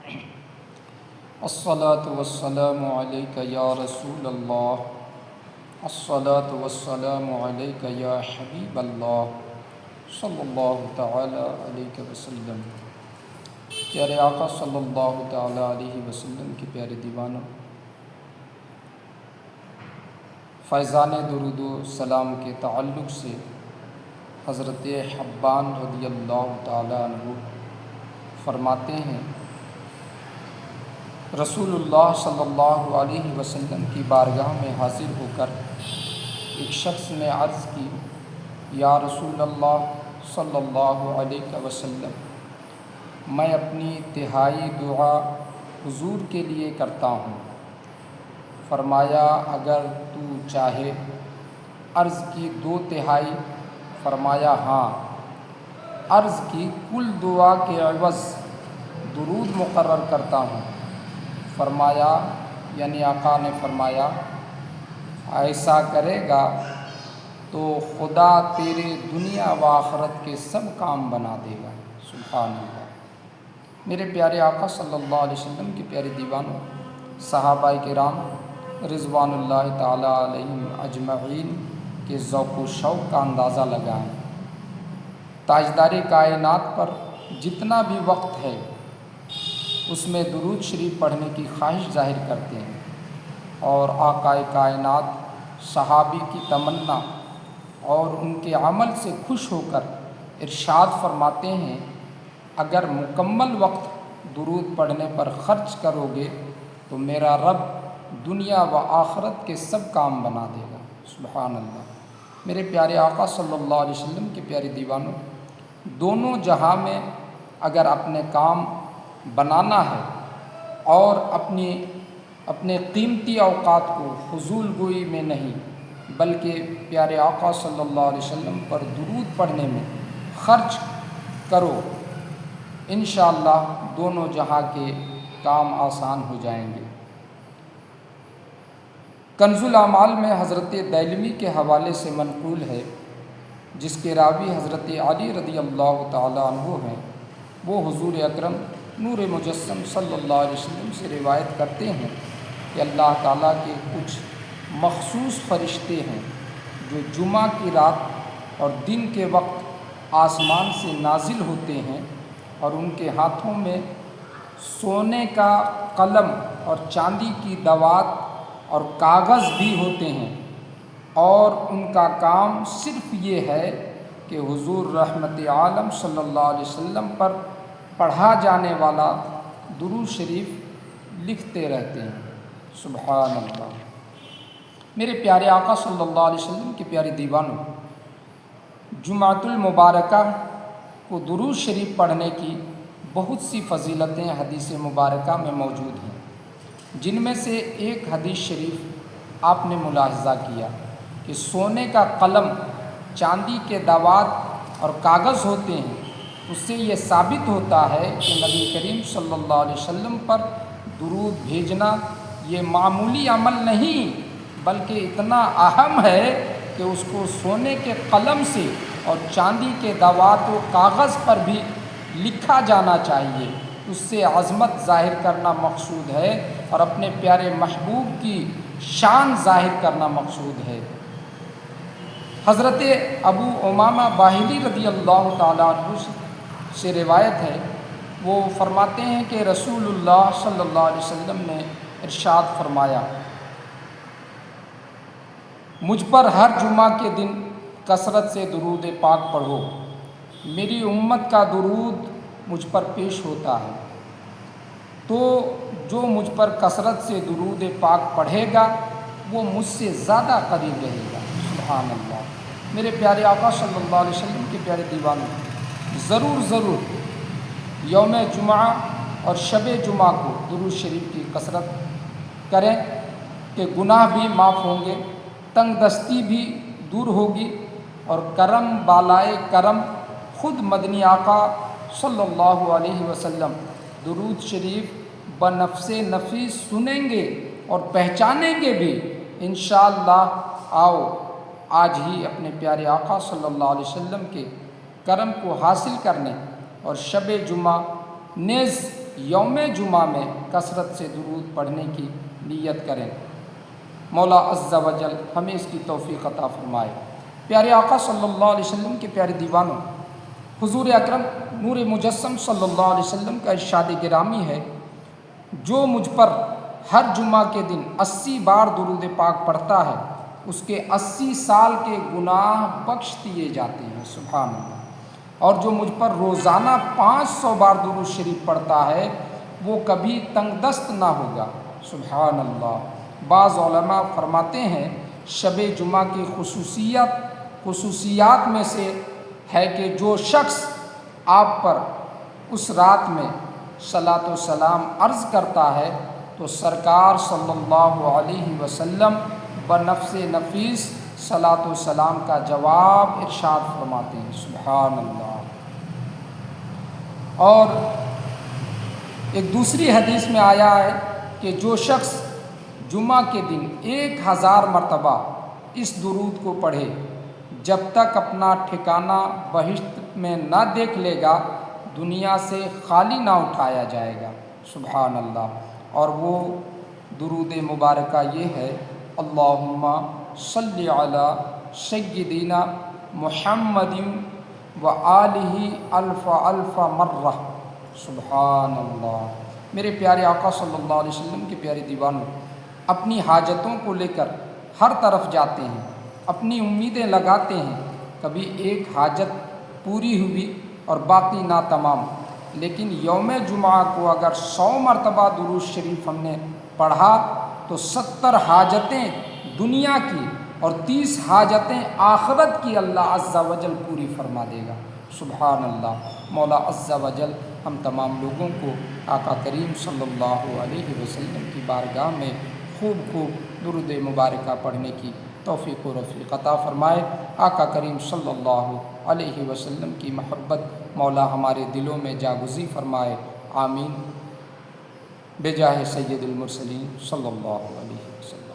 الصلاة والسلام علیک یا رسول اللہ، الصلاة والسلام علیک یا حبیب اللہ، صلی اللہ تعالی علیہ وسلم۔ پیارے آقا صلی اللہ تعالی علیہ وسلم کے پیارے دیوانوں، فیضان درود و سلام کے تعلق سے حضرت حبان رضی اللہ تعالی عنہ فرماتے ہیں، رسول اللہ صلی اللہ علیہ وسلم کی بارگاہ میں حاضر ہو کر ایک شخص نے عرض کی، یا رسول اللہ صلی اللہ علیہ وسلم، میں اپنی تہائی دعا حضور کے لیے کرتا ہوں۔ فرمایا اگر تو چاہے۔ عرض کی 2/3؟ فرمایا ہاں۔ عرض کی کل دعا کے عوض درود مقرر کرتا ہوں۔ فرمایا یعنی آقا نے فرمایا ایسا کرے گا تو خدا تیرے دنیا و آخرت کے سب کام بنا دے گا۔ سبحان اللہ۔ میرے پیارے آقا صلی اللہ علیہ وسلم کے پیارے دیوانوں، صحابہ کرام رضوان اللہ تعالی علیہم اجمعین کے ذوق و شوق کا اندازہ لگائیں۔ تاجدار کائنات پر جتنا بھی وقت ہے اس میں درود شریف پڑھنے کی خواہش ظاہر کرتے ہیں، اور آقا کائنات صحابی کی تمنا اور ان کے عمل سے خوش ہو کر ارشاد فرماتے ہیں، اگر مکمل وقت درود پڑھنے پر خرچ کرو گے تو میرا رب دنیا و آخرت کے سب کام بنا دے گا۔ سبحان اللہ۔ میرے پیارے آقا صلی اللہ علیہ وسلم کے پیارے دیوانوں، دونوں جہاں میں اگر اپنے کام بنانا ہے اور اپنے قیمتی اوقات کو فضول گوئی میں نہیں بلکہ پیارے آقا صلی اللہ علیہ وسلم پر درود پڑھنے میں خرچ کرو، انشاءاللہ دونوں جہاں کے کام آسان ہو جائیں گے۔ کنز الاعمال میں حضرت دیلمی کے حوالے سے منقول ہے، جس کے راوی حضرت علی رضی اللہ تعالی عنہ ہیں، وہ حضور اکرم نور مجسم صلی اللہ علیہ وسلم سے روایت کرتے ہیں کہ اللہ تعالیٰ کے کچھ مخصوص فرشتے ہیں جو جمعہ کی رات اور دن کے وقت آسمان سے نازل ہوتے ہیں، اور ان کے ہاتھوں میں سونے کا قلم اور چاندی کی دوات اور کاغذ بھی ہوتے ہیں، اور ان کا کام صرف یہ ہے کہ حضور رحمت عالم صلی اللہ علیہ وسلم پر پڑھا جانے والا درود شریف لکھتے رہتے ہیں۔ سبحان اللہ۔ میرے پیارے آقا صلی اللہ علیہ وسلم کے پیارے دیوانوں، جمعۃ المبارکہ کو درود شریف پڑھنے کی بہت سی فضیلتیں حدیث مبارکہ میں موجود ہیں، جن میں سے ایک حدیث شریف آپ نے ملاحظہ کیا کہ سونے کا قلم، چاندی کے دوات اور کاغذ ہوتے ہیں۔ اس سے یہ ثابت ہوتا ہے کہ نبی کریم صلی اللہ علیہ وسلم پر درود بھیجنا یہ معمولی عمل نہیں بلکہ اتنا اہم ہے کہ اس کو سونے کے قلم سے اور چاندی کے دوات و کاغذ پر بھی لکھا جانا چاہیے۔ اس سے عظمت ظاہر کرنا مقصود ہے اور اپنے پیارے محبوب کی شان ظاہر کرنا مقصود ہے۔ حضرت ابو امامہ باہلی رضی اللہ تعالیٰ عنہ سے روایت ہے، وہ فرماتے ہیں کہ رسول اللہ صلی اللہ علیہ وسلم نے ارشاد فرمایا، مجھ پر ہر جمعہ کے دن کثرت سے درود پاک پڑھو، میری امت کا درود مجھ پر پیش ہوتا ہے، تو جو مجھ پر کثرت سے درود پاک پڑھے گا وہ مجھ سے زیادہ قریب رہے گا۔ سبحان اللہ۔ میرے پیارے آقا صلی اللہ علیہ وسلم کے پیارے دیوانوں، ضرور یوم جمعہ اور شب جمعہ کو درود شریف کی کثرت کریں کہ گناہ بھی معاف ہوں گے، تنگ دستی بھی دور ہوگی، اور کرم بالائے کرم خود مدنی آقا صلی اللہ علیہ وسلم درود شریف بنفس نفیس سنیں گے اور پہچانیں گے بھی۔ انشاءاللہ آؤ آج ہی اپنے پیارے آقا صلی اللہ علیہ وسلم کے کرم کو حاصل کرنے اور شب جمعہ نیز یوم جمعہ میں کثرت سے درود پڑھنے کی نیت کریں۔ مولا عز و جل ہمیں اس کی توفیق عطا فرمائے۔ پیارے آقا صلی اللہ علیہ وسلم کے پیارے دیوانوں، حضور اکرم نور مجسم صلی اللہ علیہ وسلم کا ارشاد گرامی ہے، جو مجھ پر ہر جمعہ کے دن 80 بار درود پاک پڑھتا ہے اس کے 80 سال کے گناہ بخش دیے جاتے ہیں۔ سبحان اللہ۔ اور جو مجھ پر روزانہ 500 بار درود شریف پڑھتا ہے وہ کبھی تنگ دست نہ ہوگا۔ سبحان اللہ۔ بعض علماء فرماتے ہیں شب جمعہ کی خصوصیات میں سے ہے کہ جو شخص آپ پر اس رات میں صلاۃ و سلام عرض کرتا ہے تو سرکار صلی اللہ علیہ وسلم بنفس نفیس صلاۃ و سلام کا جواب ارشاد فرماتے ہیں۔ سبحان اللہ۔ اور ایک دوسری حدیث میں آیا ہے کہ جو شخص جمعہ کے دن 1000 مرتبہ اس درود کو پڑھے جب تک اپنا ٹھکانہ بہشت میں نہ دیکھ لے گا دنیا سے خالی نہ اٹھایا جائے گا۔ سبحان اللہ۔ اور وہ درود مبارکہ یہ ہے، اللہم صلی علی سیدنا محمد و آلہ الف الف مرہ۔ سبحان اللہ۔ میرے پیارے آقا صلی اللہ علیہ وسلم کے پیارے دیوانوں، اپنی حاجتوں کو لے کر ہر طرف جاتے ہیں، اپنی امیدیں لگاتے ہیں، کبھی ایک حاجت پوری ہوئی اور باقی ناتمام، لیکن یوم جمعہ کو اگر 100 مرتبہ درود شریف ہم نے پڑھا تو 70 حاجتیں دنیا کی اور 30 حاجتیں آخرت کی اللہ عز و جل پوری فرما دے گا۔ سبحان اللہ۔ مولا عز و جل ہم تمام لوگوں کو آقا کریم صلی اللہ علیہ وسلم کی بارگاہ میں خوب درود مبارکہ پڑھنے کی توفیق و رفیق عطا فرمائے۔ آقا کریم صلی اللہ علیہ وسلم کی محبت مولا ہمارے دلوں میں جاگزی فرمائے۔ آمین۔ بجاہ سید المرسلین صلی اللہ علیہ وسلم۔